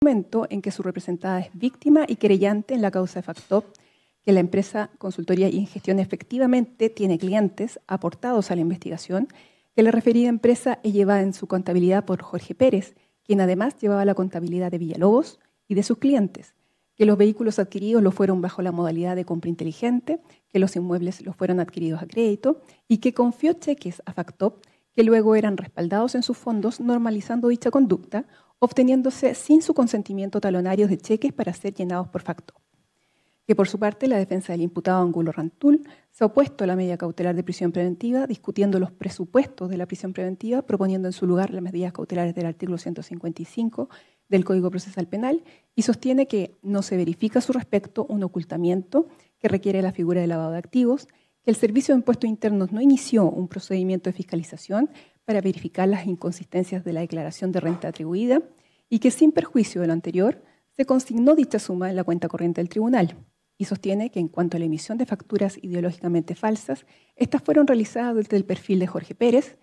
momento en que su representada es víctima y querellante en la causa de FACTOP, que la empresa Consultoría y Gestión efectivamente tiene clientes aportados a la investigación, que la referida empresa es llevada en su contabilidad por Jorge Pérez, quien además llevaba la contabilidad de Villalobos y de sus clientes, que los vehículos adquiridos lo fueron bajo la modalidad de compra inteligente, que los inmuebles los fueron adquiridos a crédito y que confió cheques a FACTOP que luego eran respaldados en sus fondos, normalizando dicha conducta, obteniéndose sin su consentimiento talonarios de cheques para ser llenados por FACTOP. Que por su parte la defensa del imputado Angulo Rantul se ha opuesto a la medida cautelar de prisión preventiva, discutiendo los presupuestos de la prisión preventiva, proponiendo en su lugar las medidas cautelares del artículo 155 del Código Procesal Penal y sostiene que no se verifica a su respecto un ocultamiento que requiere la figura de lavado de activos, que el Servicio de Impuestos Internos no inició un procedimiento de fiscalización para verificar las inconsistencias de la declaración de renta atribuida y que sin perjuicio de lo anterior se consignó dicha suma en la cuenta corriente del tribunal y sostiene que en cuanto a la emisión de facturas ideológicamente falsas, estas fueron realizadas desde el perfil de Jorge Pérez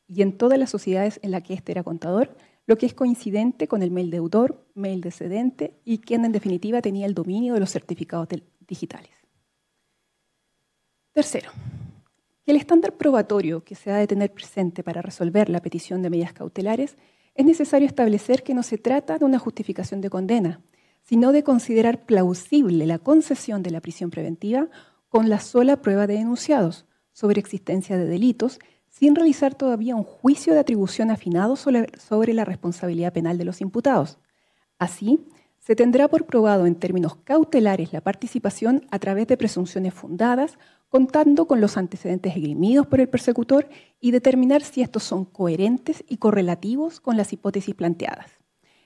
y en todas las sociedades en las que éste era contador, lo que es coincidente con el mail deudor, mail de cedente y quien en definitiva tenía el dominio de los certificados digitales. Tercero, que el estándar probatorio que se ha de tener presente para resolver la petición de medidas cautelares es necesario establecer que no se trata de una justificación de condena, sino de considerar plausible la concesión de la prisión preventiva con la sola prueba de denunciados sobre existencia de delitos, sin realizar todavía un juicio de atribución afinado sobre la responsabilidad penal de los imputados. Así, se tendrá por probado en términos cautelares la participación a través de presunciones fundadas, contando con los antecedentes esgrimidos por el persecutor y determinar si estos son coherentes y correlativos con las hipótesis planteadas.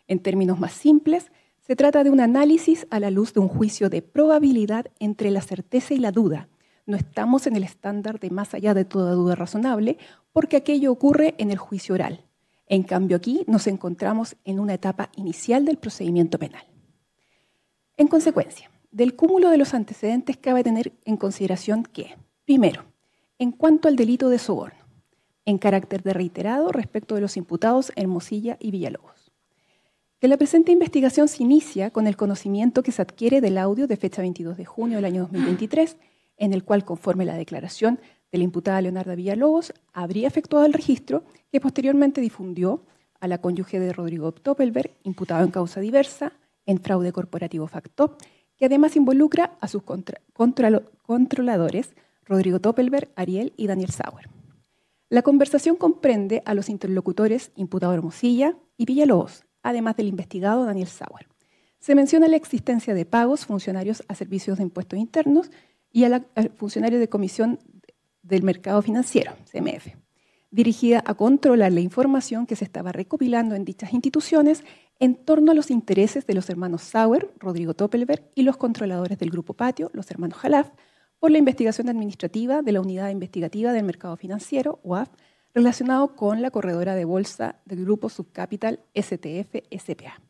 En términos más simples, se trata de un análisis a la luz de un juicio de probabilidad entre la certeza y la duda. No estamos en el estándar de más allá de toda duda razonable, porque aquello ocurre en el juicio oral. En cambio, aquí nos encontramos en una etapa inicial del procedimiento penal. En consecuencia, del cúmulo de los antecedentes cabe tener en consideración que, primero, en cuanto al delito de soborno, en carácter de reiterado respecto de los imputados Hermosilla y Villalobos, que la presente investigación se inicia con el conocimiento que se adquiere del audio de fecha 22 de junio del año 2023, en el cual, conforme la declaración de la imputada Leonarda Villalobos, habría efectuado el registro que posteriormente difundió a la cónyuge de Rodrigo Toppelberg, imputado en causa diversa, en fraude corporativo FACTOP, que además involucra a sus controladores, Rodrigo Toppelberg, Ariel y Daniel Sauer. La conversación comprende a los interlocutores imputado Hermosilla y Villalobos, además del investigado Daniel Sauer. Se menciona la existencia de pagos funcionarios a servicios de impuestos internos y al funcionario de Comisión del Mercado Financiero, CMF, dirigida a controlar la información que se estaba recopilando en dichas instituciones en torno a los intereses de los hermanos Sauer, Rodrigo Toppelberg y los controladores del Grupo Patio, los hermanos Jalaf, por la investigación administrativa de la Unidad Investigativa del Mercado Financiero, UAF, relacionado con la corredora de bolsa del Grupo Subcapital STF S.p.A.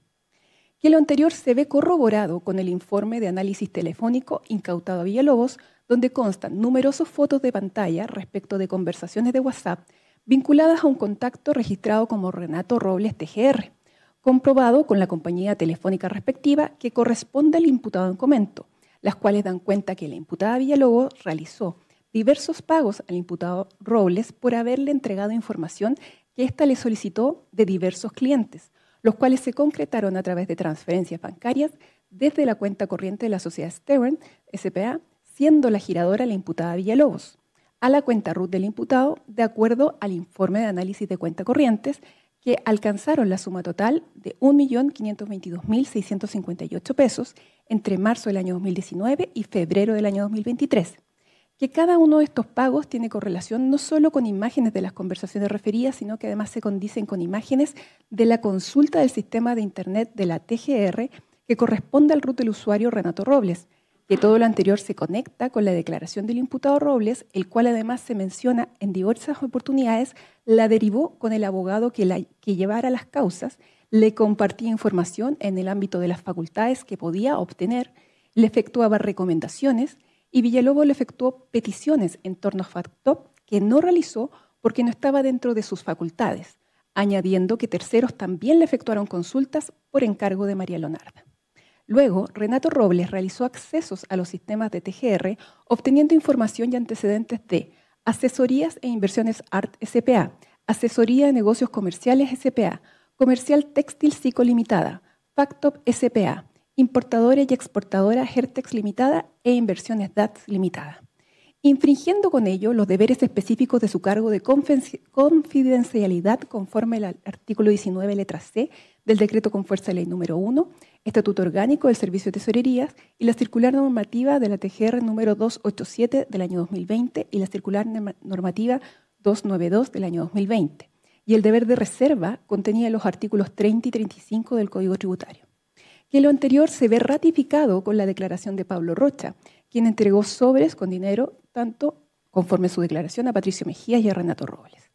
Que lo anterior se ve corroborado con el informe de análisis telefónico incautado a Villalobos, donde constan numerosas fotos de pantalla respecto de conversaciones de WhatsApp vinculadas a un contacto registrado como Renato Robles TGR, comprobado con la compañía telefónica respectiva que corresponde al imputado en comento, las cuales dan cuenta que la imputada Villalobos realizó diversos pagos al imputado Robles por haberle entregado información que ésta le solicitó de diversos clientes, los cuales se concretaron a través de transferencias bancarias desde la cuenta corriente de la sociedad Stern S.p.A., siendo la giradora la imputada Villalobos, a la cuenta RUT del imputado, de acuerdo al informe de análisis de cuenta corrientes, que alcanzaron la suma total de 1.522.658 pesos entre marzo del año 2019 y febrero del año 2023. Que cada uno de estos pagos tiene correlación no solo con imágenes de las conversaciones referidas, sino que además se condicen con imágenes de la consulta del sistema de Internet de la TGR que corresponde al RUT del usuario Renato Robles, que todo lo anterior se conecta con la declaración del imputado Robles, el cual además se menciona en diversas oportunidades, la derivó con el abogado que llevara las causas, le compartía información en el ámbito de las facultades que podía obtener, le efectuaba recomendaciones y Villalobos le efectuó peticiones en torno a FACTOP que no realizó porque no estaba dentro de sus facultades, añadiendo que terceros también le efectuaron consultas por encargo de María Leonarda. Luego, Renato Robles realizó accesos a los sistemas de TGR, obteniendo información y antecedentes de Asesorías e Inversiones ART S.p.A., Asesoría de Negocios Comerciales S.p.A., Comercial Textil Cico Limitada, Factop S.p.A., Importadora y Exportadora Hertex Limitada e Inversiones DATS Limitada, infringiendo con ello los deberes específicos de su cargo de confidencialidad conforme al artículo 19, letra C, del decreto con fuerza de ley número 1, Estatuto Orgánico del Servicio de Tesorerías y la circular normativa de la TGR número 287 del año 2020 y la circular normativa 292 del año 2020. Y el deber de reserva contenía los artículos 30 y 35 del Código Tributario. Que lo anterior se ve ratificado con la declaración de Pablo Rocha, quien entregó sobres con dinero tanto conforme a su declaración a Patricio Mejías y a Renato Robles.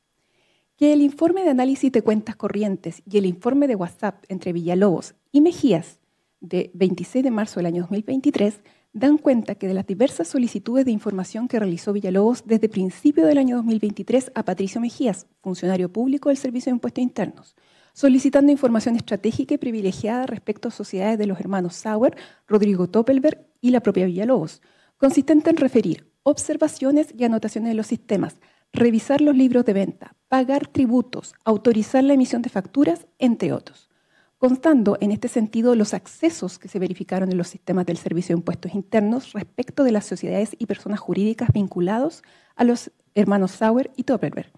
Que el informe de análisis de cuentas corrientes y el informe de WhatsApp entre Villalobos y Mejías de 26 de marzo del año 2023 dan cuenta que de las diversas solicitudes de información que realizó Villalobos desde principio del año 2023 a Patricio Mejías, funcionario público del Servicio de Impuestos Internos, solicitando información estratégica y privilegiada respecto a sociedades de los hermanos Sauer, Rodrigo Toppelberg y la propia Villalobos, consistente en referir observaciones y anotaciones de los sistemas, revisar los libros de venta, pagar tributos, autorizar la emisión de facturas, entre otros. Constando en este sentido los accesos que se verificaron en los sistemas del Servicio de Impuestos Internos respecto de las sociedades y personas jurídicas vinculados a los hermanos Sauer y Toppelberg,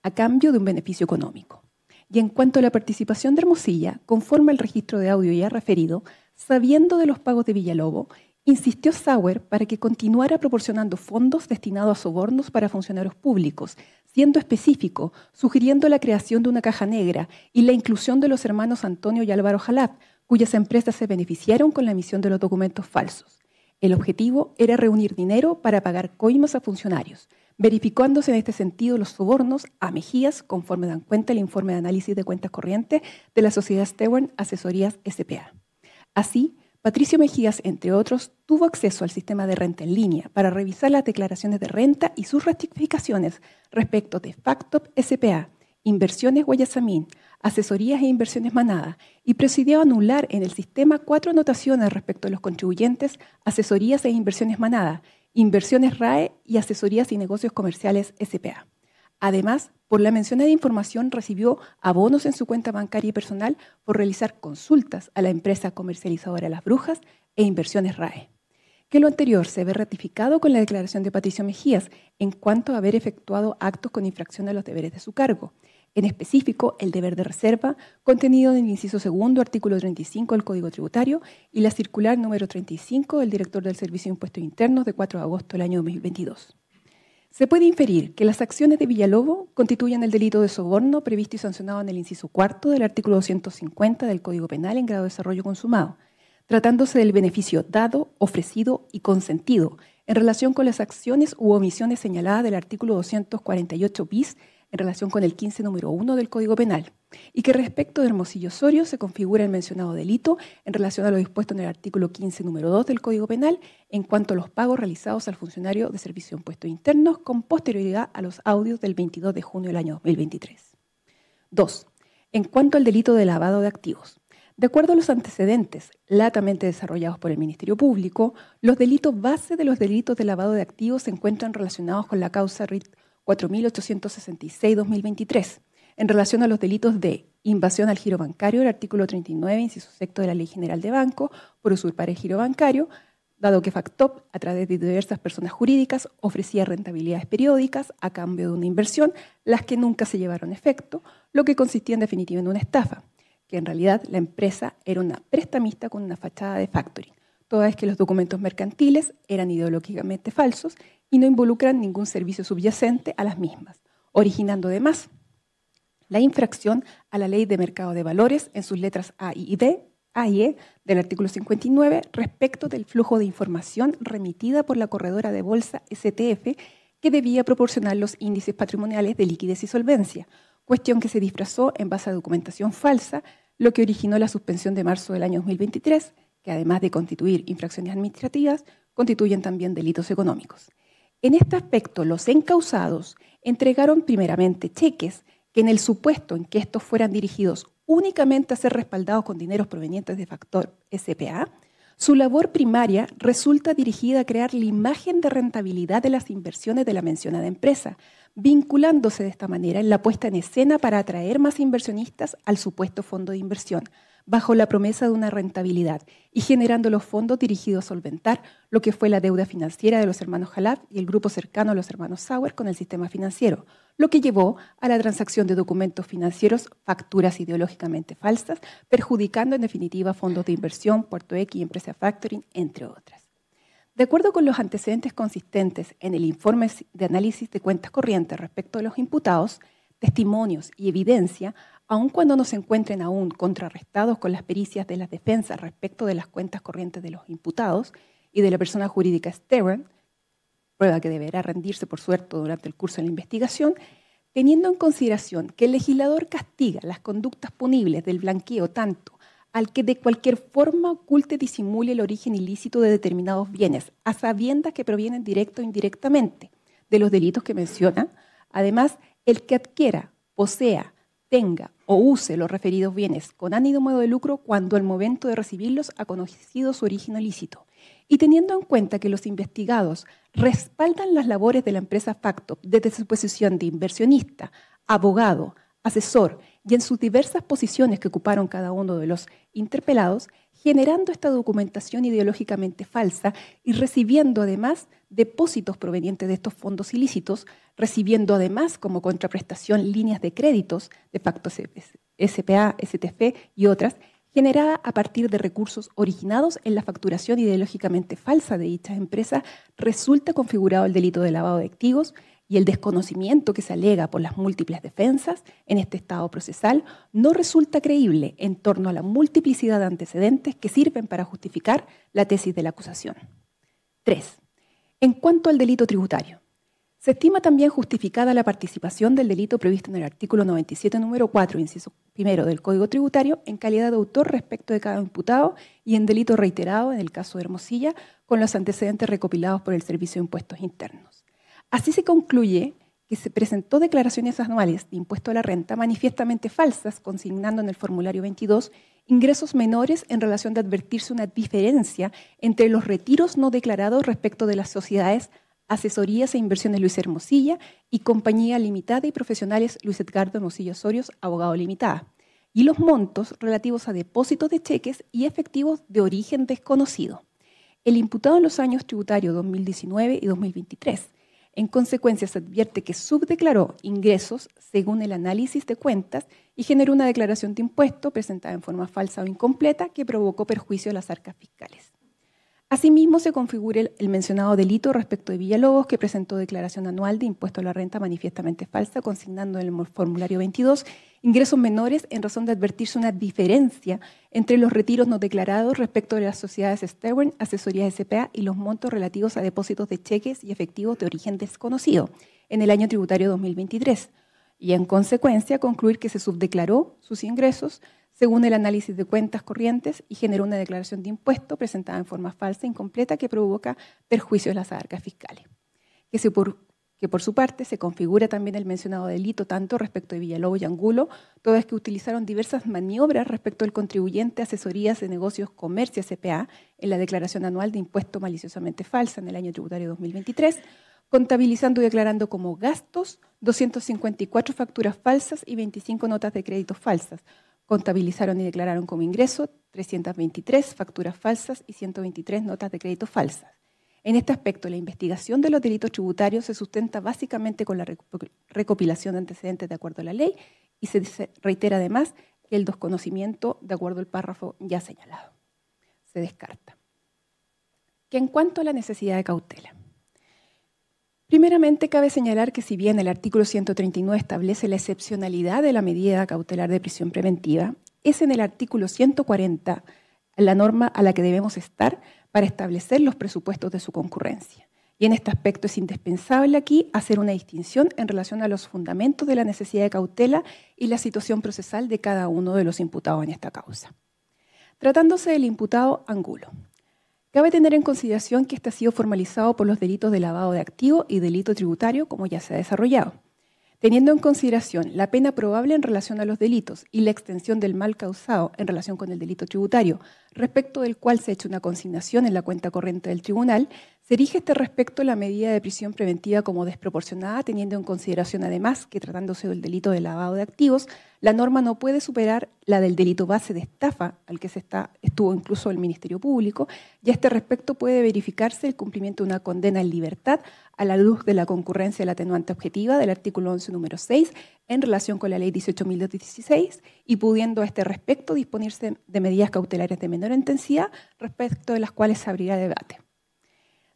a cambio de un beneficio económico. Y en cuanto a la participación de Hermosilla, conforme al registro de audio ya referido, sabiendo de los pagos de Villalobos, insistió Sauer para que continuara proporcionando fondos destinados a sobornos para funcionarios públicos, siendo específico, sugiriendo la creación de una caja negra y la inclusión de los hermanos Antonio y Álvaro Jalab, cuyas empresas se beneficiaron con la emisión de los documentos falsos. El objetivo era reunir dinero para pagar coimas a funcionarios, verificándose en este sentido los sobornos a Mejías, conforme dan cuenta el informe de análisis de cuentas corrientes de la sociedad Stewart Asesorías S.p.A. Así, Patricio Mejías, entre otros, tuvo acceso al sistema de renta en línea para revisar las declaraciones de renta y sus rectificaciones respecto de Factop S.p.A., Inversiones Guayasamín, Asesorías e Inversiones Manada, y procedió a anular en el sistema 4 anotaciones respecto a los contribuyentes Asesorías e Inversiones Manada, Inversiones RAE y Asesorías y Negocios Comerciales S.p.A. Además, por la mencionada información recibió abonos en su cuenta bancaria y personal por realizar consultas a la empresa comercializadora Las Brujas e Inversiones RAE. Que lo anterior se ve ratificado con la declaración de Patricio Mejías en cuanto a haber efectuado actos con infracción a los deberes de su cargo, en específico el deber de reserva contenido en el inciso segundo, artículo 35 del Código Tributario y la circular número 35 del director del Servicio de Impuestos Internos de 4 de agosto del año 2022. Se puede inferir que las acciones de Villalobos constituyen el delito de soborno previsto y sancionado en el inciso cuarto del artículo 250 del Código Penal en grado de desarrollo consumado, tratándose del beneficio dado, ofrecido y consentido en relación con las acciones u omisiones señaladas del artículo 248 bis en relación con el 15 número 1 del Código Penal, y que respecto de Hermosillo Osorio se configura el mencionado delito en relación a lo dispuesto en el artículo 15 número 2 del Código Penal en cuanto a los pagos realizados al funcionario de Servicio de Impuestos Internos con posterioridad a los audios del 22 de junio del año 2023. 2. En cuanto al delito de lavado de activos. De acuerdo a los antecedentes latamente desarrollados por el Ministerio Público, los delitos base de los delitos de lavado de activos se encuentran relacionados con la causa RIT 4866-2023, en relación a los delitos de invasión al giro bancario, el artículo 39, inciso sexto de la Ley General de Banco, por usurpar el giro bancario, dado que Factop, a través de diversas personas jurídicas, ofrecía rentabilidades periódicas a cambio de una inversión, las que nunca se llevaron a efecto, lo que consistía en definitiva en una estafa, que en realidad la empresa era una prestamista con una fachada de factoring, toda vez que los documentos mercantiles eran ideológicamente falsos y no involucran ningún servicio subyacente a las mismas, originando además la infracción a la Ley de Mercado de Valores en sus letras A y E del artículo 59 respecto del flujo de información remitida por la corredora de bolsa STF que debía proporcionar los índices patrimoniales de liquidez y solvencia, cuestión que se disfrazó en base a documentación falsa, lo que originó la suspensión de marzo del año 2023, que además de constituir infracciones administrativas, constituyen también delitos económicos. En este aspecto, los encausados entregaron primeramente cheques que en el supuesto en que estos fueran dirigidos únicamente a ser respaldados con dineros provenientes de factor SPA, su labor primaria resulta dirigida a crear la imagen de rentabilidad de las inversiones de la mencionada empresa, vinculándose de esta manera en la puesta en escena para atraer más inversionistas al supuesto fondo de inversión, bajo la promesa de una rentabilidad y generando los fondos dirigidos a solventar lo que fue la deuda financiera de los hermanos Halaf y el grupo cercano a los hermanos Sauer con el sistema financiero, lo que llevó a la transacción de documentos financieros, facturas ideológicamente falsas, perjudicando en definitiva fondos de inversión, Puerto X y Empresa Factoring, entre otras. De acuerdo con los antecedentes consistentes en el informe de análisis de cuentas corrientes respecto de los imputados, testimonios y evidencia, aun cuando no se encuentren aún contrarrestados con las pericias de las defensas respecto de las cuentas corrientes de los imputados y de la persona jurídica Stern, prueba que deberá rendirse por suerte durante el curso de la investigación, teniendo en consideración que el legislador castiga las conductas punibles del blanqueo tanto al que de cualquier forma oculte, disimule el origen ilícito de determinados bienes, a sabiendas que provienen directo o indirectamente de los delitos que menciona. Además, el que adquiera, posea, tenga o use los referidos bienes con ánimo de lucro cuando al momento de recibirlos ha conocido su origen ilícito. Y teniendo en cuenta que los investigados respaldan las labores de la empresa Factop desde su posición de inversionista, abogado, asesor y en sus diversas posiciones que ocuparon cada uno de los interpelados, generando esta documentación ideológicamente falsa y recibiendo además depósitos provenientes de estos fondos ilícitos, recibiendo además como contraprestación líneas de créditos de Facto SPA, STF y otras, generada a partir de recursos originados en la facturación ideológicamente falsa de dichas empresas, resulta configurado el delito de lavado de activos y el desconocimiento que se alega por las múltiples defensas en este estado procesal no resulta creíble en torno a la multiplicidad de antecedentes que sirven para justificar la tesis de la acusación. 3. En cuanto al delito tributario, se estima también justificada la participación del delito previsto en el artículo 97, número 4, inciso primero del Código Tributario, en calidad de autor respecto de cada imputado y en delito reiterado, en el caso de Hermosilla, con los antecedentes recopilados por el Servicio de Impuestos Internos. Así se concluye que se presentó declaraciones anuales de impuesto a la renta manifiestamente falsas, consignando en el formulario 22 ingresos menores en relación de advertirse una diferencia entre los retiros no declarados respecto de las sociedades Asesorías e Inversiones Luis Hermosilla y Compañía Limitada y Profesionales Luis Edgardo Hermosilla Osorios, Abogado Limitada, y los montos relativos a depósitos de cheques y efectivos de origen desconocido. El imputado en los años tributarios 2019 y 2023. En consecuencia, se advierte que subdeclaró ingresos según el análisis de cuentas y generó una declaración de impuesto presentada en forma falsa o incompleta que provocó perjuicio a las arcas fiscales. Asimismo, se configura el mencionado delito respecto de Villalobos, que presentó declaración anual de impuesto a la renta manifiestamente falsa, consignando en el formulario 22 ingresos menores en razón de advertirse una diferencia entre los retiros no declarados respecto de las sociedades Stern, Asesorías SPA y los montos relativos a depósitos de cheques y efectivos de origen desconocido en el año tributario 2023. Y en consecuencia, concluir que se subdeclaró sus ingresos según el análisis de cuentas corrientes y generó una declaración de impuesto presentada en forma falsa e incompleta que provoca perjuicios a las arcas fiscales. Que por su parte se configura también el mencionado delito tanto respecto de Villalobos y Angulo, todas que utilizaron diversas maniobras respecto al contribuyente Asesorías de Negocios Comercio SPA en la declaración anual de impuesto maliciosamente falsa en el año tributario 2023, contabilizando y declarando como gastos 254 facturas falsas y 25 notas de crédito falsas. Contabilizaron y declararon como ingreso 323 facturas falsas y 123 notas de crédito falsas. En este aspecto, la investigación de los delitos tributarios se sustenta básicamente con la recopilación de antecedentes de acuerdo a la ley y se reitera además que el desconocimiento de acuerdo al párrafo ya señalado. Se descarta. Que en cuanto a la necesidad de cautela. Primeramente, cabe señalar que si bien el artículo 139 establece la excepcionalidad de la medida cautelar de prisión preventiva, es en el artículo 140 la norma a la que debemos estar para establecer los presupuestos de su concurrencia. Y en este aspecto es indispensable aquí hacer una distinción en relación a los fundamentos de la necesidad de cautela y la situación procesal de cada uno de los imputados en esta causa. Tratándose del imputado Angulo, cabe tener en consideración que este ha sido formalizado por los delitos de lavado de activos y delito tributario, como ya se ha desarrollado. Teniendo en consideración la pena probable en relación a los delitos y la extensión del mal causado en relación con el delito tributario, respecto del cual se ha hecho una consignación en la cuenta corriente del tribunal, se erige este respecto la medida de prisión preventiva como desproporcionada, teniendo en consideración además que tratándose del delito de lavado de activos, la norma no puede superar la del delito base de estafa, al que estuvo incluso el Ministerio Público, y a este respecto puede verificarse el cumplimiento de una condena en libertad a la luz de la concurrencia de la atenuante objetiva del artículo 11, número 6, en relación con la Ley 18.216, y pudiendo a este respecto disponerse de medidas cautelares de menor intensidad, respecto de las cuales se abrirá debate.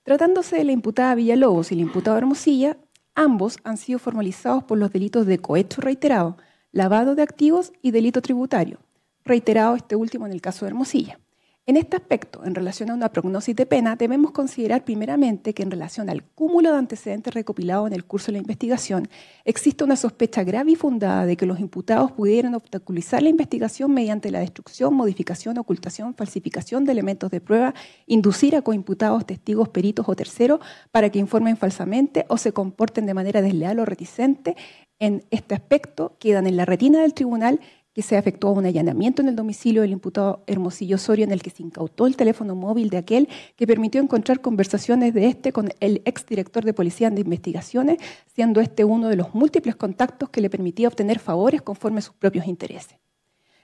Tratándose de la imputada Villalobos y el imputado Hermosilla, ambos han sido formalizados por los delitos de cohecho reiterado, lavado de activos y delito tributario, reiterado este último en el caso de Hermosilla. En este aspecto, en relación a una prognosis de pena, debemos considerar primeramente que en relación al cúmulo de antecedentes recopilados en el curso de la investigación, existe una sospecha grave y fundada de que los imputados pudieran obstaculizar la investigación mediante la destrucción, modificación, ocultación, falsificación de elementos de prueba, inducir a coimputados, testigos, peritos o terceros para que informen falsamente o se comporten de manera desleal o reticente. En este aspecto quedan en la retina del tribunal que se efectuó un allanamiento en el domicilio del imputado Hermosillo Osorio, en el que se incautó el teléfono móvil de aquel que permitió encontrar conversaciones de este con el exdirector de Policía de Investigaciones, siendo este uno de los múltiples contactos que le permitía obtener favores conforme a sus propios intereses.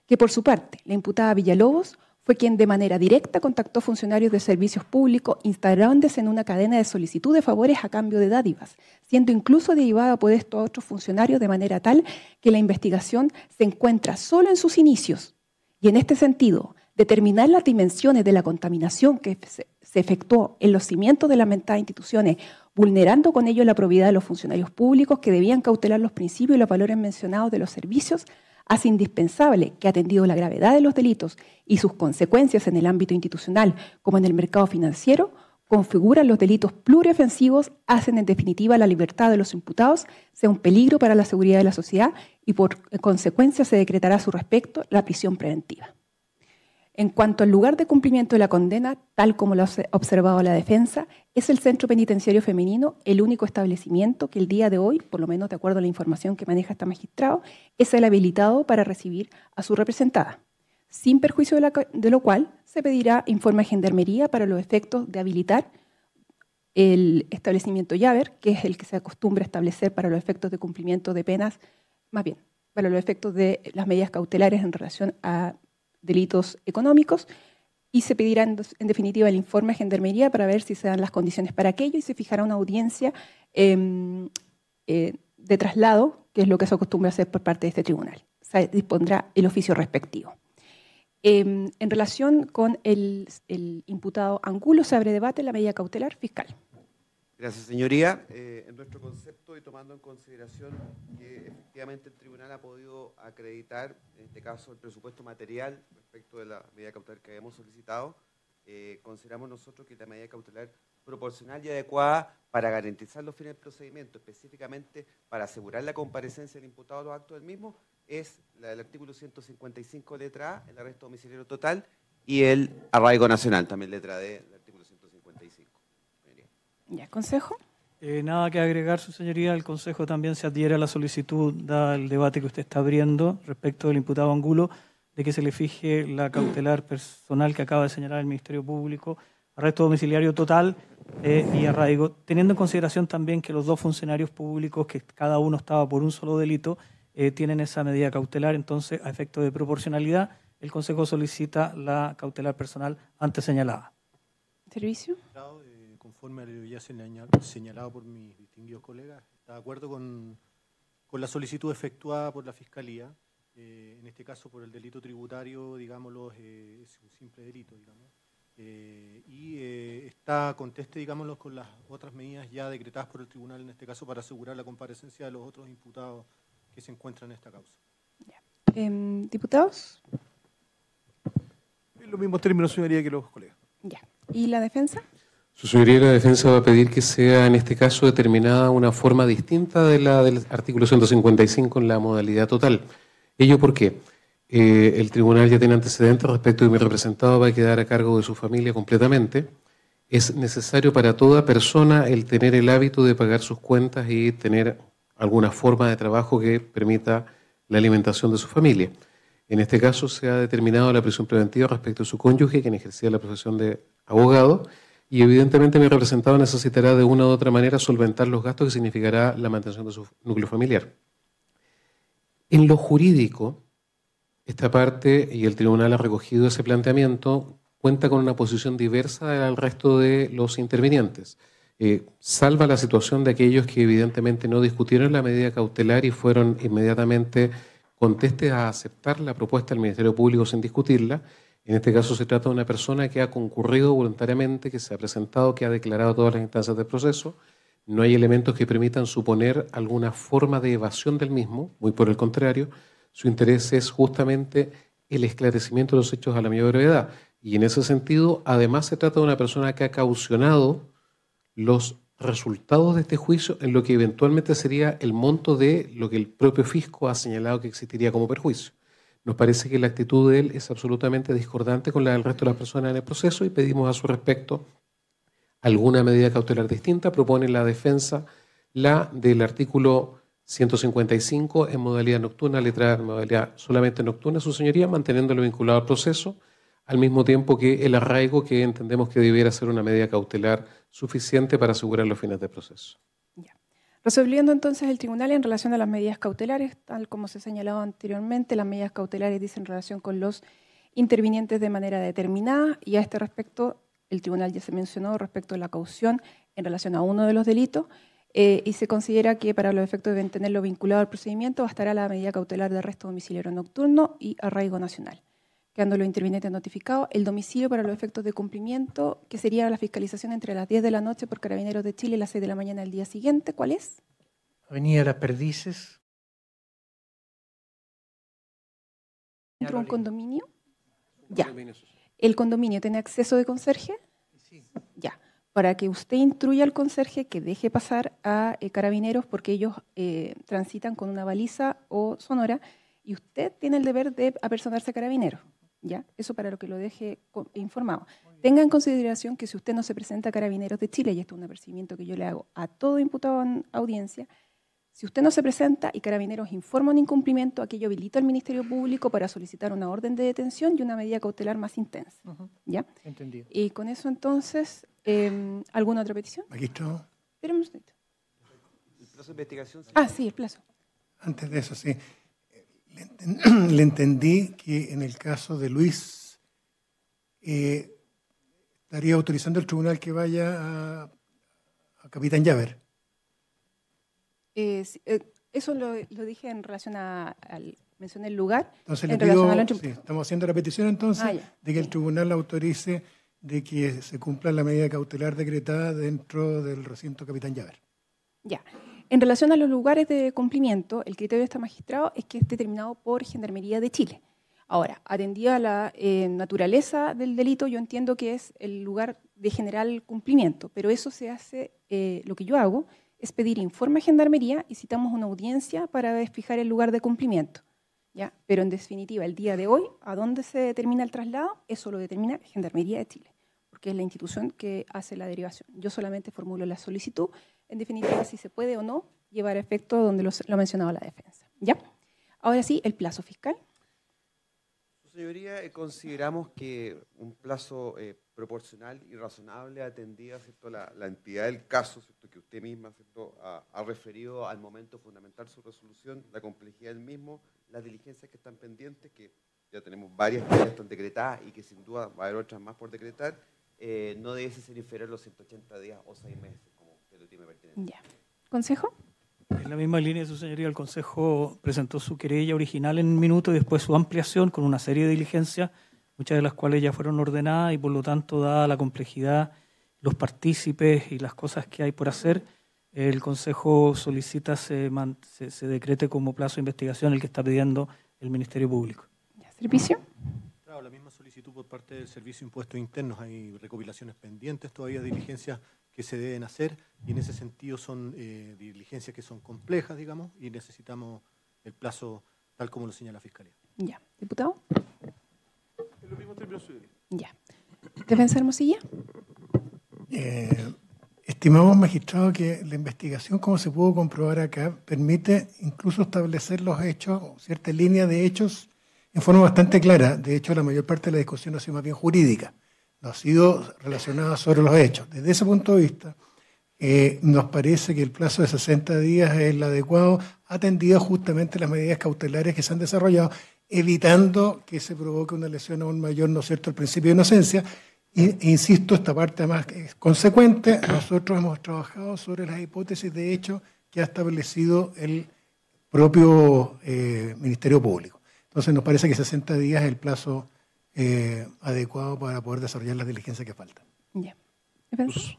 Que por su parte, la imputada Villalobos fue quien de manera directa contactó funcionarios de servicios públicos instalándose en una cadena de solicitud de favores a cambio de dádivas, siendo incluso derivada por esto a otros funcionarios de manera tal que la investigación se encuentra solo en sus inicios. Y en este sentido, determinar las dimensiones de la contaminación que se efectuó en los cimientos de las mentadas instituciones, vulnerando con ello la probidad de los funcionarios públicos que debían cautelar los principios y los valores mencionados de los servicios, hace indispensable que, atendido la gravedad de los delitos y sus consecuencias en el ámbito institucional como en el mercado financiero, configuran los delitos pluriofensivos, hacen en definitiva la libertad de los imputados sea un peligro para la seguridad de la sociedad y por consecuencia se decretará a su respecto la prisión preventiva. En cuanto al lugar de cumplimiento de la condena, tal como lo ha observado la defensa, es el Centro Penitenciario Femenino el único establecimiento que el día de hoy, por lo menos de acuerdo a la información que maneja este magistrado, es el habilitado para recibir a su representada, sin perjuicio de lo cual se pedirá informe a Gendarmería para los efectos de habilitar el establecimiento Llaver, que es el que se acostumbra a establecer para los efectos de cumplimiento de penas, más bien, para los efectos de las medidas cautelares en relación a delitos económicos, y se pedirá en definitiva el informe a Gendarmería para ver si se dan las condiciones para aquello y se fijará una audiencia de traslado, que es lo que se acostumbra a hacer por parte de este tribunal. Se dispondrá el oficio respectivo. En relación con el imputado Angulo, se abre debate en la medida cautelar fiscal. Gracias, señoría. En nuestro concepto y tomando en consideración que efectivamente el tribunal ha podido acreditar, en este caso, el presupuesto material respecto de la medida cautelar que habíamos solicitado, consideramos nosotros que la medida cautelar proporcional y adecuada para garantizar los fines del procedimiento, específicamente para asegurar la comparecencia del imputado a los actos del mismo, es la del artículo 155, letra A, el arresto domiciliario total, y el arraigo nacional, también letra D, del artículo 155. Ya, ¿consejo? Nada que agregar, su señoría. El Consejo también se adhiere a la solicitud, dada el debate que usted está abriendo respecto del imputado Angulo, de que se le fije la cautelar personal que acaba de señalar el Ministerio Público, arresto domiciliario total y arraigo, teniendo en consideración también que los dos funcionarios públicos, que cada uno estaba por un solo delito, tienen esa medida cautelar. Entonces, a efecto de proporcionalidad, el Consejo solicita la cautelar personal antes señalada. ¿Servicio? Conforme a lo ya señalado por mis distinguidos colegas, está de acuerdo con la solicitud efectuada por la Fiscalía, en este caso por el delito tributario, digámoslo, es un simple delito, digamos, está conteste, digámoslo, con las otras medidas ya decretadas por el tribunal, en este caso para asegurar la comparecencia de los otros imputados que se encuentran en esta causa. ¿Diputados? En los mismos términos, señoría, que los colegas. Ya. ¿Y la defensa? Su señoría, la defensa va a pedir que sea en este caso determinada una forma distinta de la del artículo 155 en la modalidad total. ¿Ello por qué? El tribunal ya tiene antecedentes respecto de mi representado, va a quedar a cargo de su familia completamente. Es necesario para toda persona el tener el hábito de pagar sus cuentas y tener alguna forma de trabajo que permita la alimentación de su familia. En este caso se ha determinado la prisión preventiva respecto a su cónyuge, quien ejercía la profesión de abogado, y evidentemente mi representado necesitará de una u otra manera solventar los gastos que significará la mantención de su núcleo familiar. En lo jurídico, esta parte, y el tribunal ha recogido ese planteamiento, cuenta con una posición diversa al resto de los intervinientes. Salva la situación de aquellos que evidentemente no discutieron la medida cautelar y fueron inmediatamente contestes a aceptar la propuesta del Ministerio Público sin discutirla. En este caso se trata de una persona que ha concurrido voluntariamente, que se ha presentado, que ha declarado todas las instancias del proceso. No hay elementos que permitan suponer alguna forma de evasión del mismo, muy por el contrario. Su interés es justamente el esclarecimiento de los hechos a la mayor brevedad. Y en ese sentido, además se trata de una persona que ha caucionado los resultados de este juicio en lo que eventualmente sería el monto de lo que el propio fisco ha señalado que existiría como perjuicio. Nos parece que la actitud de él es absolutamente discordante con la del resto de las personas en el proceso y pedimos a su respecto alguna medida cautelar distinta. Propone la defensa la del artículo 155 en modalidad nocturna, letra en modalidad solamente nocturna, su señoría, manteniéndolo vinculado al proceso, al mismo tiempo que el arraigo, que entendemos que debiera ser una medida cautelar suficiente para asegurar los fines del proceso. Ya. Resolviendo entonces el tribunal en relación a las medidas cautelares, tal como se señalaba anteriormente, las medidas cautelares dicen en relación con los intervinientes de manera determinada, y a este respecto el tribunal ya se mencionó respecto a la caución en relación a uno de los delitos, y se considera que para los efectos de tenerlo vinculado al procedimiento bastará la medida cautelar de arresto domiciliario nocturno y arraigo nacional. Quedando los intervinientes notificados, el domicilio para los efectos de cumplimiento, que sería la fiscalización entre las 10 de la noche por Carabineros de Chile y las 6 de la mañana del día siguiente, ¿cuál es? Avenida Las Perdices. ¿Dentro de un condominio? Ya. ¿El condominio tiene acceso de conserje? Sí. Ya. Para que usted instruya al conserje que deje pasar a Carabineros, porque ellos transitan con una baliza o sonora, y usted tiene el deber de apersonarse a Carabineros. ¿Ya? Eso para lo que lo deje informado. Tenga en consideración que si usted no se presenta a Carabineros de Chile, y esto es un apercibimiento que yo le hago a todo imputado en audiencia, si usted no se presenta y Carabineros informa un incumplimiento, aquello habilita al Ministerio Público para solicitar una orden de detención y una medida cautelar más intensa. ¿Ya? Entendido. Y con eso entonces, ¿alguna otra petición? Magistrado, Espérame un momento. El plazo de investigación. Sí, el plazo. antes de eso, sí. Le entendí que en el caso de Luis estaría autorizando el tribunal que vaya a Capitán Llaver. Eso lo dije en relación mencioné el lugar. Entonces en le relación pido, a la sí, estamos haciendo la petición entonces de que el tribunal autorice de que se cumpla la medida cautelar decretada dentro del recinto Capitán Llaver. Ya. En relación a los lugares de cumplimiento, el criterio de este magistrado es que es determinado por Gendarmería de Chile. Ahora, atendida a la naturaleza del delito, yo entiendo que es el lugar de general cumplimiento, pero eso se hace, lo que yo hago es pedir informe a Gendarmería y citamos una audiencia para fijar el lugar de cumplimiento. ¿Ya? Pero en definitiva, el día de hoy, ¿a dónde se determina el traslado? Eso lo determina Gendarmería de Chile, porque es la institución que hace la derivación. Yo solamente formulo la solicitud, en definitiva, si se puede o no llevar a efecto donde lo ha mencionado la defensa. ¿Ya? Ahora sí, el plazo fiscal. Su señoría, consideramos que un plazo proporcional y razonable atendida, ¿cierto?, la entidad del caso, ¿cierto?, que usted misma, ¿cierto?, ha referido al momento fundamental su resolución, la complejidad del mismo, las diligencias que están pendientes, que ya tenemos varias que ya están decretadas y que sin duda va a haber otras más por decretar, no debe ser inferior a los 180 días o 6 meses, como usted lo tiene pertinente. Ya. ¿Consejo? En la misma línea, su señoría, el Consejo presentó su querella original en un minuto y después su ampliación con una serie de diligencias, muchas de las cuales ya fueron ordenadas y por lo tanto, dada la complejidad, los partícipes y las cosas que hay por hacer, el Consejo solicita se decrete como plazo de investigación el que está pidiendo el Ministerio Público. ¿Servicio? Claro, la misma solicitud por parte del Servicio de Impuestos Internos. Hay recopilaciones pendientes, todavía diligencias que se deben hacer, y en ese sentido son diligencias que son complejas, digamos, y necesitamos el plazo tal como lo señala la Fiscalía. Ya. ¿Diputado? En los mismos términos, señoría. Ya. ¿Defensa Hermosilla? Estimamos, magistrado, que la investigación, como se pudo comprobar acá, permite incluso establecer los hechos, cierta línea de hechos, en forma bastante clara. De hecho, la mayor parte de la discusión ha sido más bien jurídica, no ha sido relacionada sobre los hechos. Desde ese punto de vista, nos parece que el plazo de 60 días es el adecuado, atendido justamente las medidas cautelares que se han desarrollado, evitando que se provoque una lesión aún mayor, ¿no es cierto?, al principio de inocencia. E insisto, esta parte además es consecuente. Nosotros hemos trabajado sobre las hipótesis de hecho que ha establecido el propio Ministerio Público. Entonces nos parece que 60 días es el plazo adecuado para poder desarrollar las diligencias que faltan. Ya.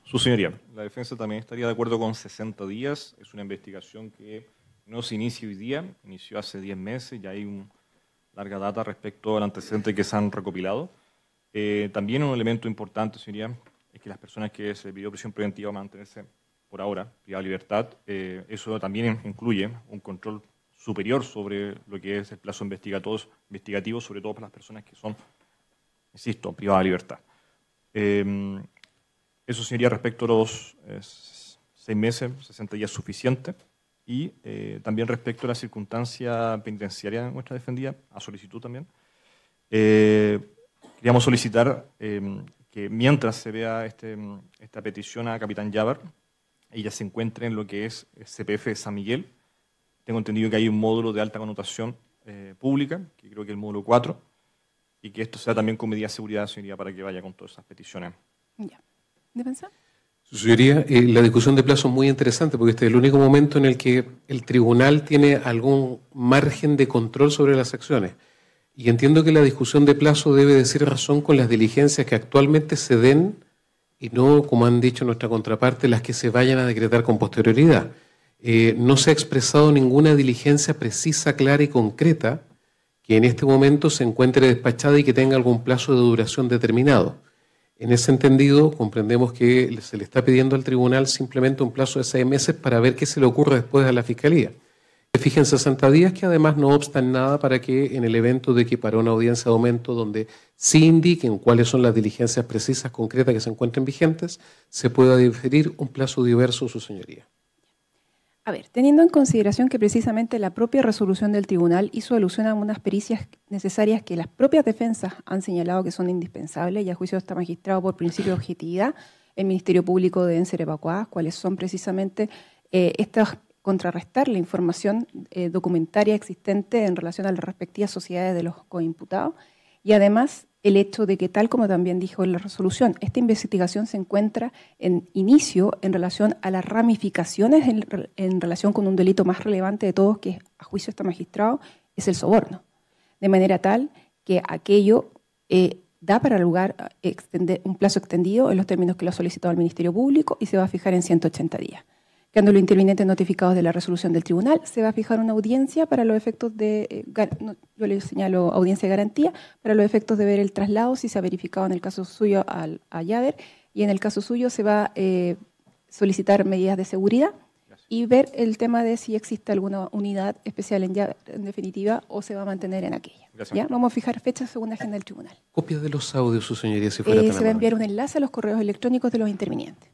Su señoría, la defensa también estaría de acuerdo con 60 días. Es una investigación que no se inicia hoy día, inició hace 10 meses, ya hay una larga data respecto al antecedente que se han recopilado. También un elemento importante, señoría, es que las personas que se les pidió prisión preventiva van a mantenerse por ahora privada de libertad. Eso también incluye un control superior sobre lo que es el plazo investigativo, sobre todo para las personas que son, insisto, privadas de libertad. Eso, señoría, respecto a los 6 meses, 60 días suficiente. Y también respecto a la circunstancia penitenciaria de nuestra defendida, a solicitud también. Queríamos solicitar que mientras se vea esta petición a Capitán Yavar, ella se encuentre en lo que es el CPF de San Miguel. Tengo entendido que hay un módulo de alta connotación pública, que creo que es el módulo 4, y que esto sea también con medida de seguridad, señoría, para que vaya con todas esas peticiones. Ya. ¿Defensa? Su señoría, la discusión de plazo es muy interesante porque este es el único momento en el que el tribunal tiene algún margen de control sobre las acciones. Y entiendo que la discusión de plazo debe decir razón con las diligencias que actualmente se den y no, como han dicho nuestra contraparte, las que se vayan a decretar con posterioridad. No se ha expresado ninguna diligencia precisa, clara y concreta que en este momento se encuentre despachada y que tenga algún plazo de duración determinado. En ese entendido, comprendemos que se le está pidiendo al tribunal simplemente un plazo de 6 meses para ver qué se le ocurre después a la Fiscalía. Fijen 60 días que además no obstan nada para que en el evento de que para una audiencia de aumento donde sí indiquen cuáles son las diligencias precisas, concretas que se encuentren vigentes, se pueda diferir un plazo diverso, su señoría. A ver, teniendo en consideración que precisamente la propia resolución del tribunal hizo alusión a unas pericias necesarias que las propias defensas han señalado que son indispensables y a juicio de este magistrado por principio de objetividad, el Ministerio Público deben ser evacuadas, cuáles son precisamente estas contrarrestar la información documentaria existente en relación a las respectivas sociedades de los coimputados y además el hecho de que, tal como también dijo en la resolución, esta investigación se encuentra en inicio en relación a las ramificaciones en relación con un delito más relevante de todos, que a juicio de este magistrado es el soborno. De manera tal que aquello da para lugar a un plazo extendido en los términos que lo ha solicitado el Ministerio Público y se va a fijar en 180 días. Quedando los intervinientes notificados de la resolución del tribunal, se va a fijar una audiencia para los efectos de, yo le señalo audiencia de garantía, para los efectos de ver el traslado, si se ha verificado en el caso suyo a Yaver, y en el caso suyo se va a solicitar medidas de seguridad y ver el tema de si existe alguna unidad especial en Yaver, en definitiva, o se va a mantener en aquella. ¿Ya? Vamos a fijar fechas según la agenda del tribunal. Copia de los audios, su señoría, si fuera tan se va a enviar un enlace a los correos electrónicos de los intervinientes.